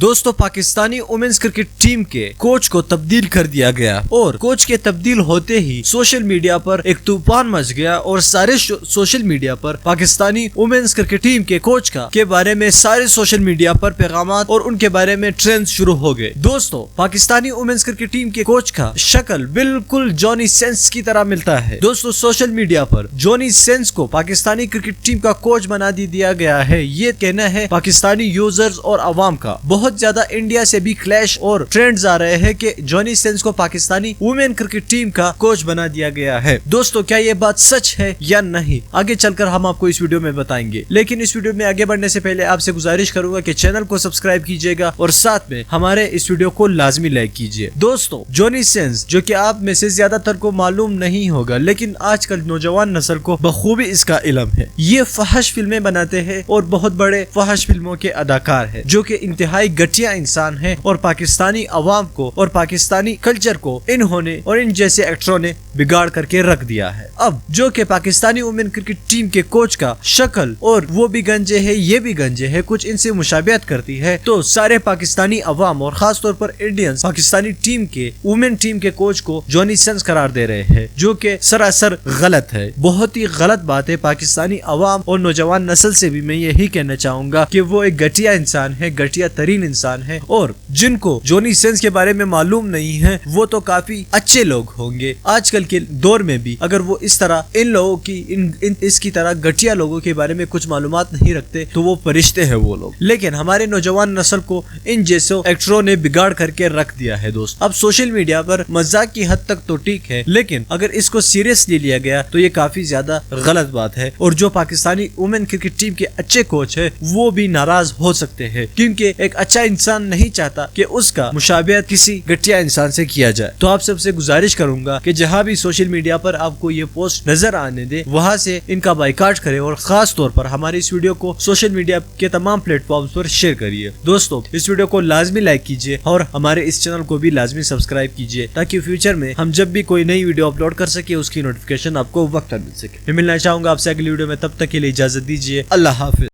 دوستو Pakistani women's cricket team کے coach کو تبدیل کر دیا گیا اور کوچ کے تبدیل ہوتے ہی سوشل میڈیا پر ایک طوفان مچ گیا اور سارے سوشل میڈیا پر پاکستانی وومنز کرکٹ ٹیم کے کوچ کے بارے میں سارے سوشل میڈیا پر پیغامات اور ان کے بارے میں ٹرینڈ شروع ہو گئے۔ دوستو پاکستانی وومنز کرکٹ ٹیم کے کوچ کا شکل بالکل جونی سینس کی طرح ملتا ہے۔ دوستو سوشل میڈیا پر جونی سینس کو پاکستانی کرکٹ ٹیم کا کوچ بنا دیا گیا ہے، یہ کہنا ہے پاکستانی یوزرز اور عوام کا۔ بہت زیادہ انڈیا سے بھی کلیش اور ٹرینڈز آ رہے ہیں کہ جونی سینس کو پاکستانی وومن کرکٹ ٹیم کا کوچ بنا دیا گیا ہے۔ دوستو کیا یہ بات سچ ہے یا نہیں، آگے چل کر ہم آپ کو اس ویڈیو میں بتائیں گے، لیکن اس ویڈیو میں آگے بڑھنے سے پہلے آپ سے گزارش کروں گا کہ چینل کو سبسکرائب کیجیے گا اور ساتھ میں ہمارے اس ویڈیو کو لازمی لائک کیجیے۔ دوستو جونی سینس جو کہ آپ میں سے زیادہ تر کو معلوم نہیں ہوگا، لیکن آج کل نوجوان نسل کو بخوبی اس کا علم ہے، یہ فحش فلمیں بناتے ہیں اور بہت بڑے فحش فلموں کے اداکار ہیں جو کہ انتہائی گھٹیا انسان ہے، اور پاکستانی عوام کو اور پاکستانی کلچر کو انہوں نے اور ان جیسے ایکٹروں نے بگاڑ کر کے رکھ دیا ہے۔ اب جو کہ پاکستانی وومن کرکٹ ٹیم کے کوچ کا شکل اور وہ بھی گنجے ہے، یہ بھی گنجے ہے، کچھ ان سے مشابہت کرتی ہے، تو سارے پاکستانی عوام اور خاص طور پر انڈینز پاکستانی ٹیم کے وومن ٹیم کے کوچ کو جونی سینس قرار دے رہے ہیں، جو کہ سراسر غلط ہے، بہت ہی غلط بات ہے۔ پاکستانی عوام اور نوجوان نسل سے بھی میں یہی کہنا چاہوں گا کہ وہ ایک گھٹیا انسان ہے، گھٹیا ترین انسان ہے، اور جن کو جونی سینس کے بارے میں معلوم نہیں ہے وہ تو کافی اچھے لوگ ہوں گے آج کل کے دور میں بھی، اگر وہ اس طرح ان لوگوں کی اس کی طرح گھٹیا لوگوں کے بارے میں کچھ معلومات نہیں رکھتے تو وہ فرشتے ہیں وہ لوگ، لیکن ہمارے نوجوان نسل کو ان جیسے ایکٹروں نے بگاڑ کر کے رکھ دیا ہے۔ دوست اب سوشل میڈیا پر مذاق کی حد تک تو ٹھیک ہے، لیکن اگر اس کو سیریسلی لیا گیا تو یہ کافی زیادہ غلط بات ہے، اور جو پاکستانی وومن کرکٹ ٹیم کے اچھے کوچ ہے وہ بھی ناراض ہو سکتے ہیں، کیونکہ ایک اچھا انسان نہیں چاہتا کہ اس کا مشابہت کسی گھٹیا انسان سے کیا جائے۔ تو آپ سب سے گزارش کروں گا کہ جہاں بھی سوشل میڈیا پر آپ کو یہ پوسٹ نظر آنے دے وہاں سے ان کا بائیکاٹ کرے، اور خاص طور پر ہماری اس ویڈیو کو سوشل میڈیا کے تمام پلیٹ فارمز پر شیئر کریے۔ دوستو اس ویڈیو کو لازمی لائک کیجیے اور ہمارے اس چینل کو بھی لازمی سبسکرائب کیجیے، تاکہ فیوچر میں ہم جب بھی کوئی نئی ویڈیو اپلوڈ کر سکے اس کی نوٹیفکیشن آپ کو وقت پر مل سکے۔ میں ملنا چاہوں گا آپ سے اگلی ویڈیو میں، تب تک کے لیے اجازت دیجیے، اللہ حافظ۔